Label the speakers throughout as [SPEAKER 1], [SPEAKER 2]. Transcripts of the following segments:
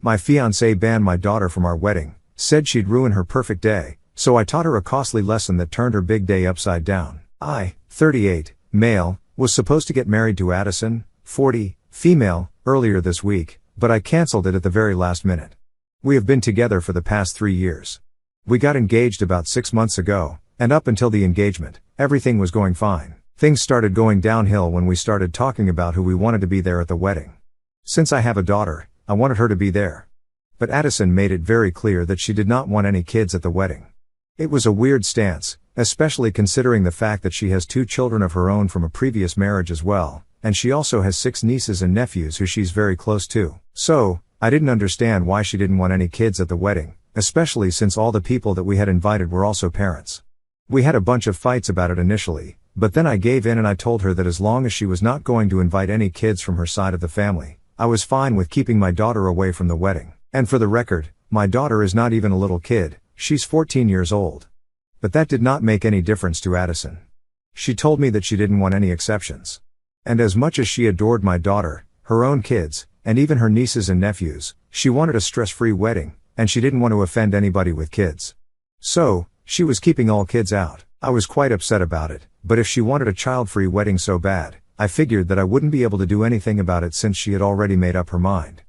[SPEAKER 1] My fiancée banned my daughter from our wedding, said she'd ruin her perfect day, so I taught her a costly lesson that turned her big day upside down. I, 38, male, was supposed to get married to Addison, 40, female, earlier this week, but I cancelled it at the very last minute. We have been together for the past 3 years. We got engaged about 6 months ago, and up until the engagement, everything was going fine. Things started going downhill when we started talking about who we wanted to be there at the wedding. Since I have a daughter, I wanted her to be there. But Addison made it very clear that she did not want any kids at the wedding. It was a weird stance, especially considering the fact that she has 2 children of her own from a previous marriage as well, and she also has 6 nieces and nephews who she's very close to. So, I didn't understand why she didn't want any kids at the wedding, especially since all the people that we had invited were also parents. We had a bunch of fights about it initially, but then I gave in and I told her that as long as she was not going to invite any kids from her side of the family, I was fine with keeping my daughter away from the wedding. And for the record, my daughter is not even a little kid, she's 14 years old. But that did not make any difference to Addison. She told me that she didn't want any exceptions. And as much as she adored my daughter, her own kids, and even her nieces and nephews, she wanted a stress-free wedding, and she didn't want to offend anybody with kids. So, she was keeping all kids out. I was quite upset about it, but if she wanted a child-free wedding so bad, I figured that I wouldn't be able to do anything about it since she had already made up her mind.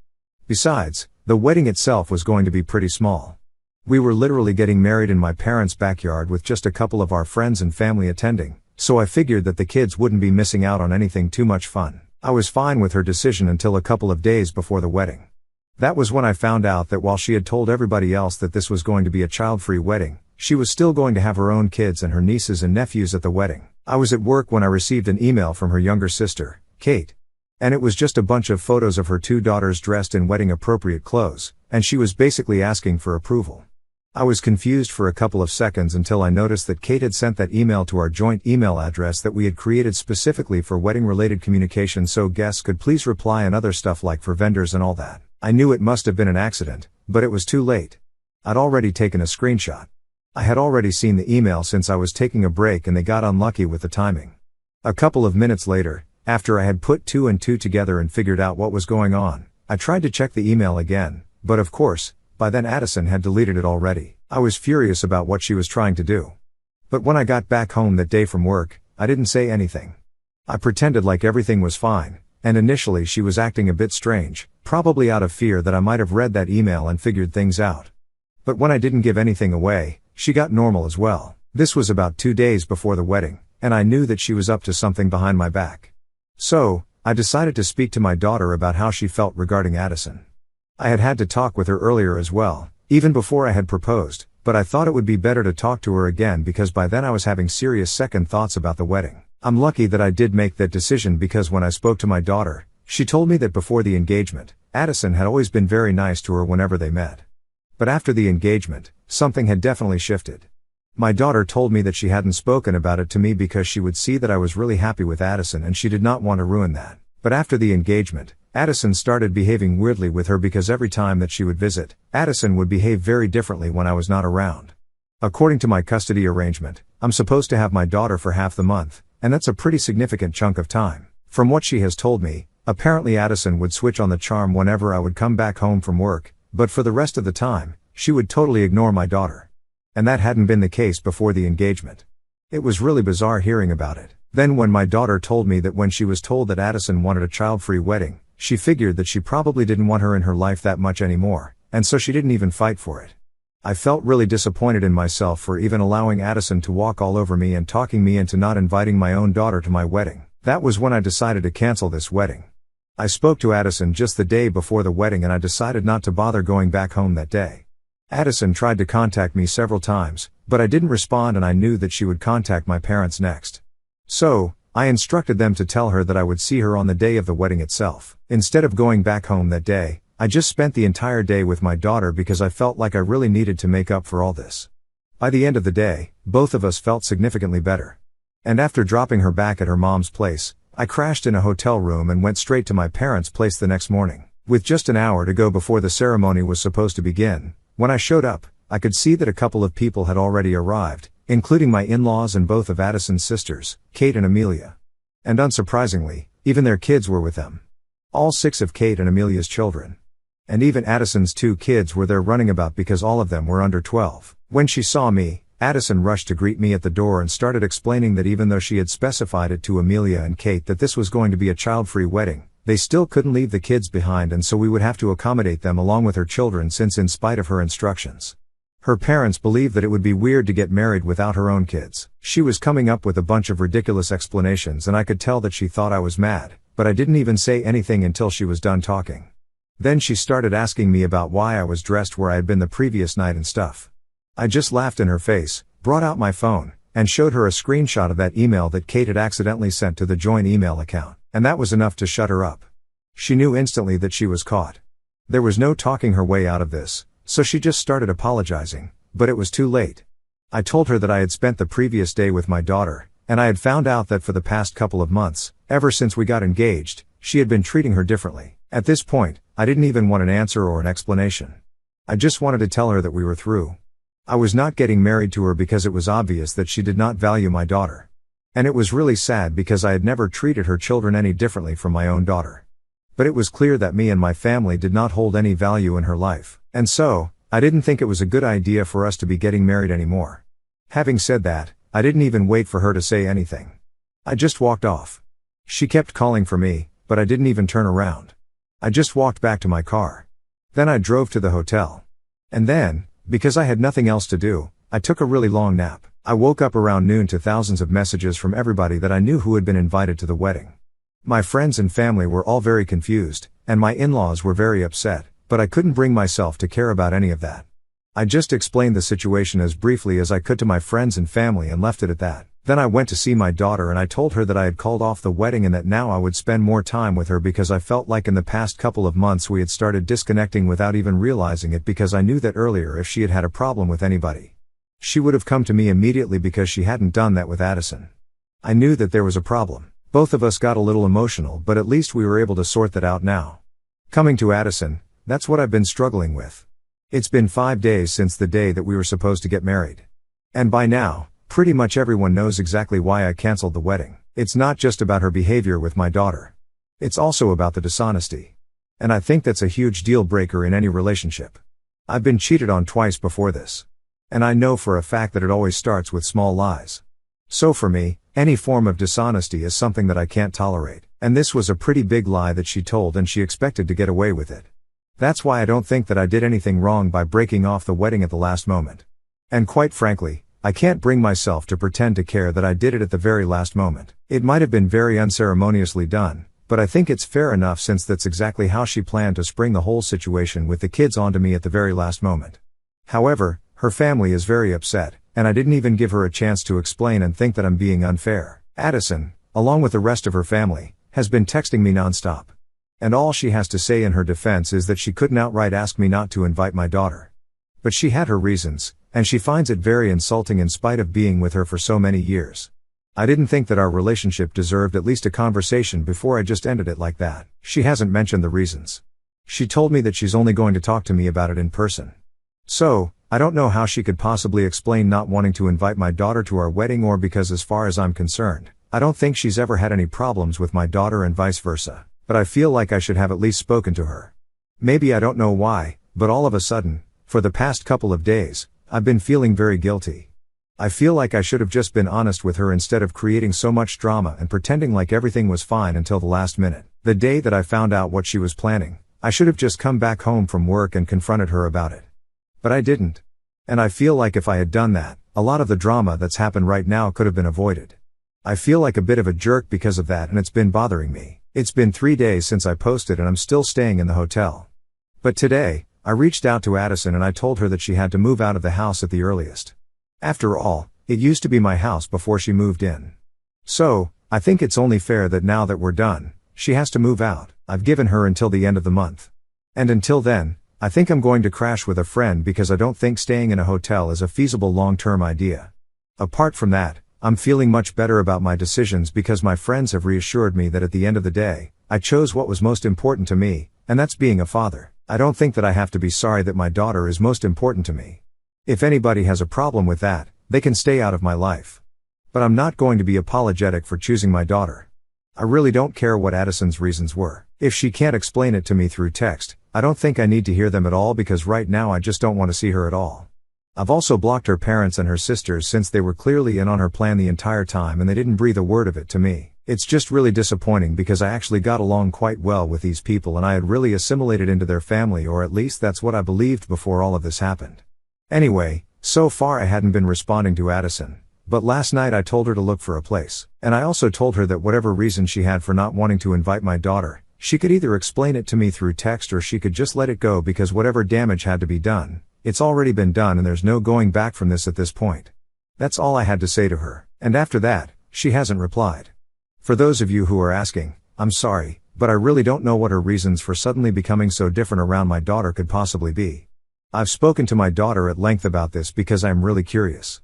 [SPEAKER 1] Besides, the wedding itself was going to be pretty small. We were literally getting married in my parents' backyard with just a couple of our friends and family attending, so I figured that the kids wouldn't be missing out on anything too much fun. I was fine with her decision until a couple of days before the wedding. That was when I found out that while she had told everybody else that this was going to be a child-free wedding, she was still going to have her own kids and her nieces and nephews at the wedding. I was at work when I received an email from her younger sister, Kate. And it was just a bunch of photos of her 2 daughters dressed in wedding-appropriate clothes, and she was basically asking for approval. I was confused for a couple of seconds until I noticed that Kate had sent that email to our joint email address that we had created specifically for wedding-related communication so guests could please reply and other stuff like for vendors and all that. I knew it must have been an accident, but it was too late. I'd already taken a screenshot. I had already seen the email since I was taking a break and they got unlucky with the timing. A couple of minutes later, after I had put 2 and 2 together and figured out what was going on, I tried to check the email again, but of course, by then Addison had deleted it already. I was furious about what she was trying to do. But when I got back home that day from work, I didn't say anything. I pretended like everything was fine, and initially she was acting a bit strange, probably out of fear that I might have read that email and figured things out. But when I didn't give anything away, she got normal as well. This was about 2 days before the wedding, and I knew that she was up to something behind my back. So, I decided to speak to my daughter about how she felt regarding Addison. I had had to talk with her earlier as well, even before I had proposed, but I thought it would be better to talk to her again because by then I was having serious second thoughts about the wedding. I'm lucky that I did make that decision because when I spoke to my daughter, she told me that before the engagement, Addison had always been very nice to her whenever they met. But after the engagement, something had definitely shifted. My daughter told me that she hadn't spoken about it to me because she would see that I was really happy with Addison and she did not want to ruin that. But after the engagement, Addison started behaving weirdly with her because every time that she would visit, Addison would behave very differently when I was not around. According to my custody arrangement, I'm supposed to have my daughter for half the month, and that's a pretty significant chunk of time. From what she has told me, apparently Addison would switch on the charm whenever I would come back home from work, but for the rest of the time, she would totally ignore my daughter. And that hadn't been the case before the engagement. It was really bizarre hearing about it. Then when my daughter told me that when she was told that Addison wanted a child-free wedding, she figured that she probably didn't want her in her life that much anymore, and so she didn't even fight for it. I felt really disappointed in myself for even allowing Addison to walk all over me and talking me into not inviting my own daughter to my wedding. That was when I decided to cancel this wedding. I spoke to Addison just the day before the wedding and I decided not to bother going back home that day. Addison tried to contact me several times, but I didn't respond and I knew that she would contact my parents next. So, I instructed them to tell her that I would see her on the day of the wedding itself. Instead of going back home that day, I just spent the entire day with my daughter because I felt like I really needed to make up for all this. By the end of the day, both of us felt significantly better. And after dropping her back at her mom's place, I crashed in a hotel room and went straight to my parents' place the next morning. With just an hour to go before the ceremony was supposed to begin, when I showed up, I could see that a couple of people had already arrived, including my in-laws and both of Addison's sisters, Kate and Amelia. And unsurprisingly, even their kids were with them. All 6 of Kate and Amelia's children. And even Addison's 2 kids were there running about because all of them were under 12. When she saw me, Addison rushed to greet me at the door and started explaining that even though she had specified it to Amelia and Kate that this was going to be a child-free wedding, they still couldn't leave the kids behind, and so we would have to accommodate them along with her children, since in spite of her instructions, her parents believed that it would be weird to get married without her own kids. She was coming up with a bunch of ridiculous explanations, and I could tell that she thought I was mad, but I didn't even say anything until she was done talking. Then she started asking me about why I was dressed where I had been the previous night and stuff. I just laughed in her face, brought out my phone, and showed her a screenshot of that email that Kate had accidentally sent to the joint email account, and that was enough to shut her up. She knew instantly that she was caught. There was no talking her way out of this, so she just started apologizing, but it was too late. I told her that I had spent the previous day with my daughter, and I had found out that for the past couple of months, ever since we got engaged, she had been treating her differently. At this point, I didn't even want an answer or an explanation. I just wanted to tell her that we were through. I was not getting married to her because it was obvious that she did not value my daughter. And it was really sad because I had never treated her children any differently from my own daughter. But it was clear that me and my family did not hold any value in her life, and so, I didn't think it was a good idea for us to be getting married anymore. Having said that, I didn't even wait for her to say anything. I just walked off. She kept calling for me, but I didn't even turn around. I just walked back to my car. Then I drove to the hotel. And then, because I had nothing else to do, I took a really long nap. I woke up around noon to thousands of messages from everybody that I knew who had been invited to the wedding. My friends and family were all very confused, and my in-laws were very upset, but I couldn't bring myself to care about any of that. I just explained the situation as briefly as I could to my friends and family and left it at that. Then I went to see my daughter and I told her that I had called off the wedding and that now I would spend more time with her because I felt like in the past couple of months we had started disconnecting without even realizing it, because I knew that earlier if she had had a problem with anybody, she would have come to me immediately because she hadn't done that with Addison. I knew that there was a problem. Both of us got a little emotional, but at least we were able to sort that out now. Coming to Addison, that's what I've been struggling with. It's been 5 days since the day that we were supposed to get married. And by now, pretty much everyone knows exactly why I canceled the wedding. It's not just about her behavior with my daughter. It's also about the dishonesty. And I think that's a huge deal breaker in any relationship. I've been cheated on twice before this. And I know for a fact that it always starts with small lies. So for me, any form of dishonesty is something that I can't tolerate. And this was a pretty big lie that she told, and she expected to get away with it. That's why I don't think that I did anything wrong by breaking off the wedding at the last moment. And quite frankly, I can't bring myself to pretend to care that I did it at the very last moment. It might have been very unceremoniously done, but I think it's fair enough since that's exactly how she planned to spring the whole situation with the kids onto me at the very last moment. However, her family is very upset, and I didn't even give her a chance to explain and think that I'm being unfair. Addison, along with the rest of her family, has been texting me nonstop. And all she has to say in her defense is that she couldn't outright ask me not to invite my daughter. But she had her reasons, and she finds it very insulting in spite of being with her for so many years. I didn't think that our relationship deserved at least a conversation before I just ended it like that. She hasn't mentioned the reasons. She told me that she's only going to talk to me about it in person. So, I don't know how she could possibly explain not wanting to invite my daughter to our wedding, or because as far as I'm concerned, I don't think she's ever had any problems with my daughter and vice versa. But I feel like I should have at least spoken to her. Maybe I don't know why, but all of a sudden, for the past couple of days, I've been feeling very guilty. I feel like I should have just been honest with her instead of creating so much drama and pretending like everything was fine until the last minute. The day that I found out what she was planning, I should have just come back home from work and confronted her about it. But I didn't. And I feel like if I had done that, a lot of the drama that's happened right now could have been avoided. I feel like a bit of a jerk because of that, and it's been bothering me. It's been 3 days since I posted and I'm still staying in the hotel. But today, I reached out to Addison and I told her that she had to move out of the house at the earliest. After all, it used to be my house before she moved in. So, I think it's only fair that now that we're done, she has to move out. I've given her until the end of the month. And until then, I think I'm going to crash with a friend because I don't think staying in a hotel is a feasible long-term idea. Apart from that, I'm feeling much better about my decisions because my friends have reassured me that at the end of the day, I chose what was most important to me, and that's being a father. I don't think that I have to be sorry that my daughter is most important to me. If anybody has a problem with that, they can stay out of my life. But I'm not going to be apologetic for choosing my daughter. I really don't care what Addison's reasons were. If she can't explain it to me through text, I don't think I need to hear them at all because right now I just don't want to see her at all. I've also blocked her parents and her sisters since they were clearly in on her plan the entire time and they didn't breathe a word of it to me. It's just really disappointing because I actually got along quite well with these people and I had really assimilated into their family, or at least that's what I believed before all of this happened. Anyway, so far I hadn't been responding to Addison, but last night I told her to look for a place, and I also told her that whatever reason she had for not wanting to invite my daughter, she could either explain it to me through text or she could just let it go because whatever damage had to be done, it's already been done and there's no going back from this at this point. That's all I had to say to her, and after that, she hasn't replied. For those of you who are asking, I'm sorry, but I really don't know what her reasons for suddenly becoming so different around my daughter could possibly be. I've spoken to my daughter at length about this because I'm really curious.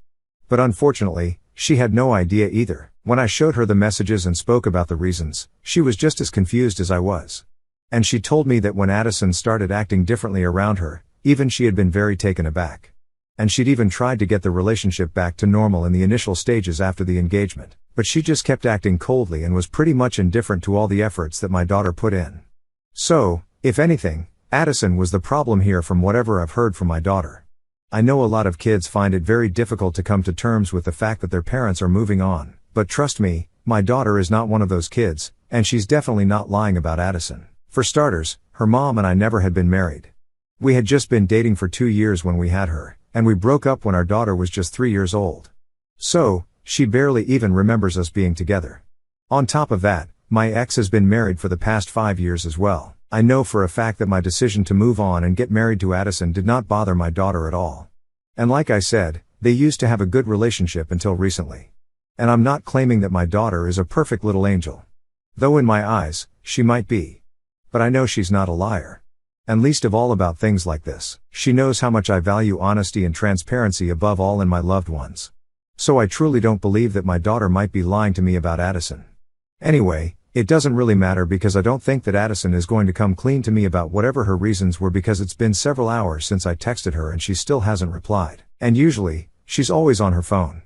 [SPEAKER 1] But unfortunately, she had no idea either. When I showed her the messages and spoke about the reasons, she was just as confused as I was. And she told me that when Addison started acting differently around her, even she had been very taken aback. And she'd even tried to get the relationship back to normal in the initial stages after the engagement, but she just kept acting coldly and was pretty much indifferent to all the efforts that my daughter put in. So, if anything, Addison was the problem here from whatever I've heard from my daughter. I know a lot of kids find it very difficult to come to terms with the fact that their parents are moving on, but trust me, my daughter is not one of those kids, and she's definitely not lying about Addison. For starters, her mom and I never had been married. We had just been dating for 2 years when we had her, and we broke up when our daughter was just 3 years old. So, she barely even remembers us being together. On top of that, my ex has been married for the past 5 years as well. I know for a fact that my decision to move on and get married to Addison did not bother my daughter at all. And like I said, they used to have a good relationship until recently. And I'm not claiming that my daughter is a perfect little angel. Though in my eyes, she might be. But I know she's not a liar. And least of all about things like this, she knows how much I value honesty and transparency above all in my loved ones. So I truly don't believe that my daughter might be lying to me about Addison. Anyway, it doesn't really matter because I don't think that Addison is going to come clean to me about whatever her reasons were because it's been several hours since I texted her and she still hasn't replied. And usually, she's always on her phone.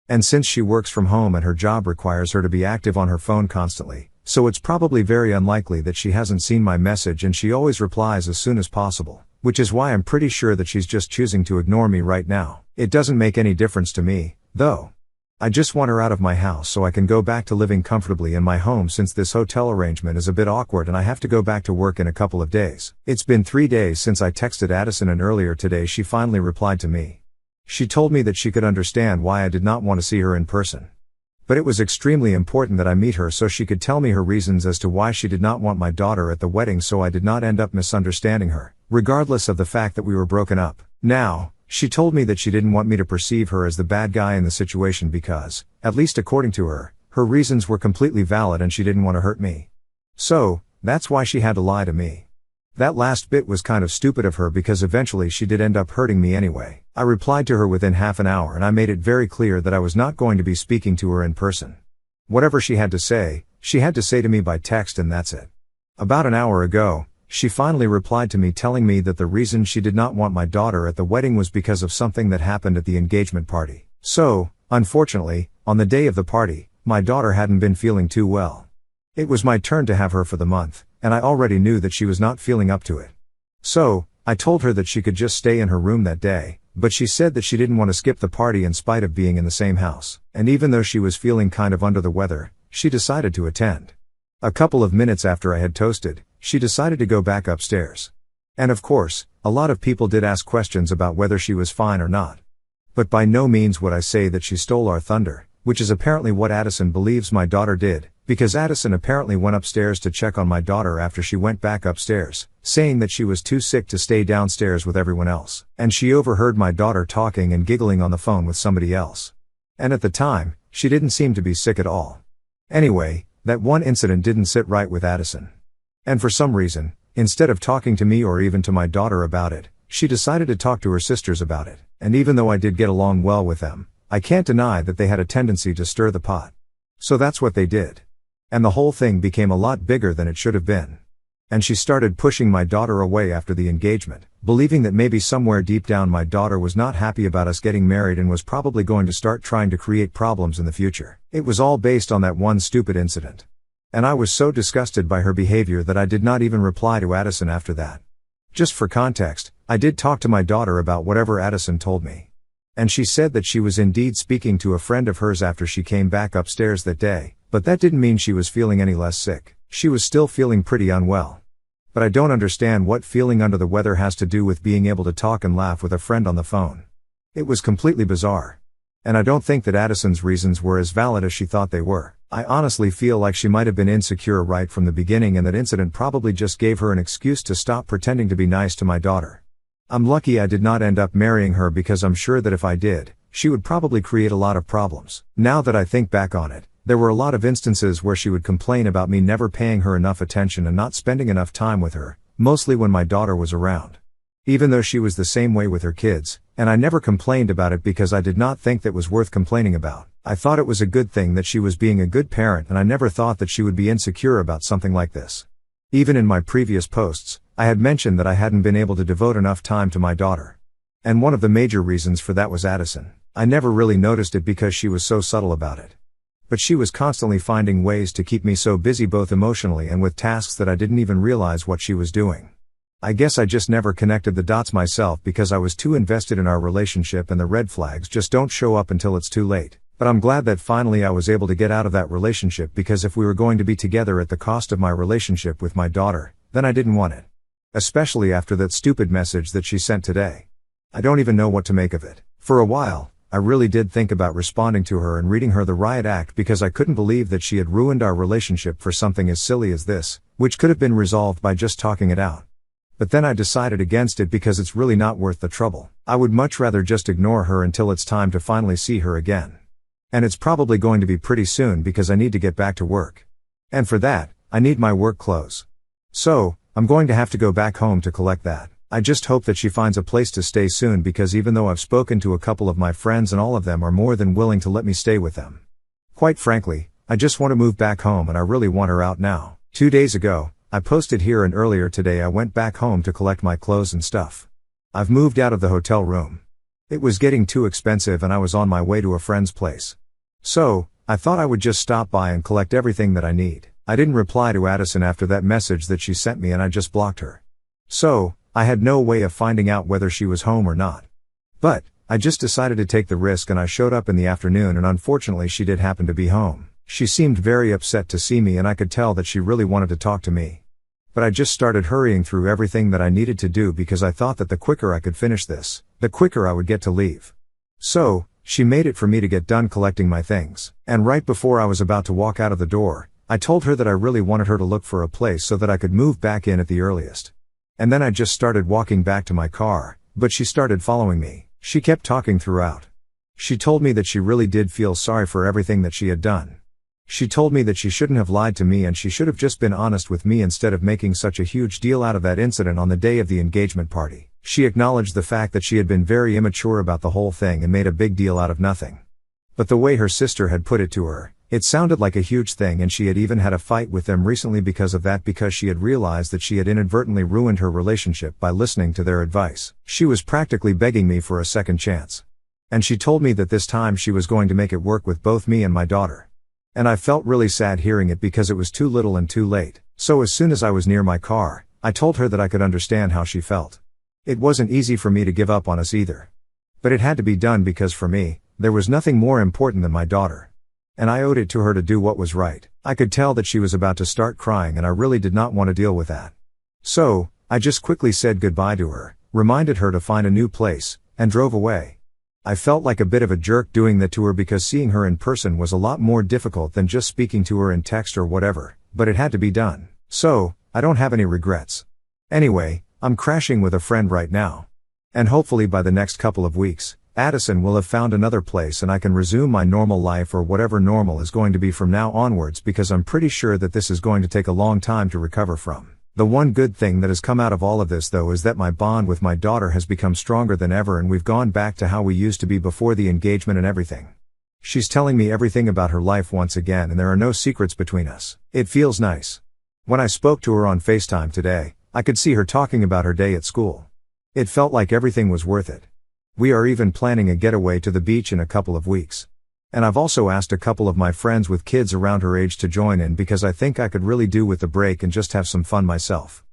[SPEAKER 1] And since she works from home and her job requires her to be active on her phone constantly, so it's probably very unlikely that she hasn't seen my message and she always replies as soon as possible, which is why I'm pretty sure that she's just choosing to ignore me right now. It doesn't make any difference to me, though. I just want her out of my house so I can go back to living comfortably in my home since this hotel arrangement is a bit awkward and I have to go back to work in a couple of days. It's been 3 days since I texted Addison and earlier today she finally replied to me. She told me that she could understand why I did not want to see her in person. But it was extremely important that I meet her so she could tell me her reasons as to why she did not want my daughter at the wedding so I did not end up misunderstanding her, regardless of the fact that we were broken up. Now, she told me that she didn't want me to perceive her as the bad guy in the situation because, at least according to her, her reasons were completely valid and she didn't want to hurt me. So, that's why she had to lie to me. That last bit was kind of stupid of her because eventually she did end up hurting me anyway. I replied to her within half an hour and I made it very clear that I was not going to be speaking to her in person. Whatever she had to say to me by text and that's it. About an hour ago, she finally replied to me telling me that the reason she did not want my daughter at the wedding was because of something that happened at the engagement party. So, unfortunately, on the day of the party, my daughter hadn't been feeling too well. It was my turn to have her for the month, and I already knew that she was not feeling up to it. So, I told her that she could just stay in her room that day, but she said that she didn't want to skip the party in spite of being in the same house, and even though she was feeling kind of under the weather, she decided to attend. A couple of minutes after I had toasted, she decided to go back upstairs. And of course, a lot of people did ask questions about whether she was fine or not. But by no means would I say that she stole our thunder, which is apparently what Addison believes my daughter did, because Addison apparently went upstairs to check on my daughter after she went back upstairs, saying that she was too sick to stay downstairs with everyone else, and she overheard my daughter talking and giggling on the phone with somebody else. And at the time, she didn't seem to be sick at all. Anyway, that one incident didn't sit right with Addison. And for some reason, instead of talking to me or even to my daughter about it, she decided to talk to her sisters about it, and even though I did get along well with them, I can't deny that they had a tendency to stir the pot. So that's what they did. And the whole thing became a lot bigger than it should have been. And she started pushing my daughter away after the engagement, believing that maybe somewhere deep down my daughter was not happy about us getting married and was probably going to start trying to create problems in the future. It was all based on that one stupid incident. And I was so disgusted by her behavior that I did not even reply to Addison after that. Just for context, I did talk to my daughter about whatever Addison told me. And she said that she was indeed speaking to a friend of hers after she came back upstairs that day, but that didn't mean she was feeling any less sick. She was still feeling pretty unwell. But I don't understand what feeling under the weather has to do with being able to talk and laugh with a friend on the phone. It was completely bizarre. And I don't think that Addison's reasons were as valid as she thought they were. I honestly feel like she might have been insecure right from the beginning, and that incident probably just gave her an excuse to stop pretending to be nice to my daughter. I'm lucky I did not end up marrying her, because I'm sure that if I did, she would probably create a lot of problems. Now that I think back on it, there were a lot of instances where she would complain about me never paying her enough attention and not spending enough time with her, mostly when my daughter was around. Even though she was the same way with her kids, and I never complained about it because I did not think that was worth complaining about. I thought it was a good thing that she was being a good parent, and I never thought that she would be insecure about something like this. Even in my previous posts, I had mentioned that I hadn't been able to devote enough time to my daughter. And one of the major reasons for that was Addison. I never really noticed it because she was so subtle about it. But she was constantly finding ways to keep me so busy, both emotionally and with tasks, that I didn't even realize what she was doing. I guess I just never connected the dots myself because I was too invested in our relationship, and the red flags just don't show up until it's too late. But I'm glad that finally I was able to get out of that relationship, because if we were going to be together at the cost of my relationship with my daughter, then I didn't want it. Especially after that stupid message that she sent today. I don't even know what to make of it. For a while, I really did think about responding to her and reading her the riot act, because I couldn't believe that she had ruined our relationship for something as silly as this, which could have been resolved by just talking it out. But then I decided against it because it's really not worth the trouble. I would much rather just ignore her until it's time to finally see her again. And it's probably going to be pretty soon, because I need to get back to work. And for that, I need my work clothes. So, I'm going to have to go back home to collect that. I just hope that she finds a place to stay soon, because even though I've spoken to a couple of my friends and all of them are more than willing to let me stay with them. Quite frankly, I just want to move back home, and I really want her out now. 2 days ago, I posted here, and earlier today I went back home to collect my clothes and stuff. I've moved out of the hotel room. It was getting too expensive, and I was on my way to a friend's place. So, I thought I would just stop by and collect everything that I need. I didn't reply to Addison after that message that she sent me, and I just blocked her. So, I had no way of finding out whether she was home or not. But, I just decided to take the risk, and I showed up in the afternoon, and unfortunately she did happen to be home. She seemed very upset to see me, and I could tell that she really wanted to talk to me. But I just started hurrying through everything that I needed to do, because I thought that the quicker I could finish this, the quicker I would get to leave. So, she made it for me to get done collecting my things. And right before I was about to walk out of the door, I told her that I really wanted her to look for a place so that I could move back in at the earliest. And then I just started walking back to my car, but she started following me. She kept talking throughout. She told me that she really did feel sorry for everything that she had done. She told me that she shouldn't have lied to me, and she should have just been honest with me instead of making such a huge deal out of that incident on the day of the engagement party. She acknowledged the fact that she had been very immature about the whole thing and made a big deal out of nothing. But the way her sister had put it to her, it sounded like a huge thing, and she had even had a fight with them recently because of that, because she had realized that she had inadvertently ruined her relationship by listening to their advice. She was practically begging me for a second chance. And she told me that this time she was going to make it work with both me and my daughter. And I felt really sad hearing it, because it was too little and too late. So as soon as I was near my car, I told her that I could understand how she felt. It wasn't easy for me to give up on us either. But it had to be done, because for me, there was nothing more important than my daughter. And I owed it to her to do what was right. I could tell that she was about to start crying, and I really did not want to deal with that. So, I just quickly said goodbye to her, reminded her to find a new place, and drove away. I felt like a bit of a jerk doing that to her, because seeing her in person was a lot more difficult than just speaking to her in text or whatever, but it had to be done. So, I don't have any regrets. Anyway, I'm crashing with a friend right now. And hopefully by the next couple of weeks, Addison will have found another place, and I can resume my normal life, or whatever normal is going to be from now onwards, because I'm pretty sure that this is going to take a long time to recover from. The one good thing that has come out of all of this, though, is that my bond with my daughter has become stronger than ever, and we've gone back to how we used to be before the engagement and everything. She's telling me everything about her life once again, and there are no secrets between us. It feels nice. When I spoke to her on FaceTime today, I could see her talking about her day at school. It felt like everything was worth it. We are even planning a getaway to the beach in a couple of weeks. And I've also asked a couple of my friends with kids around her age to join in, because I think I could really do with the break and just have some fun myself.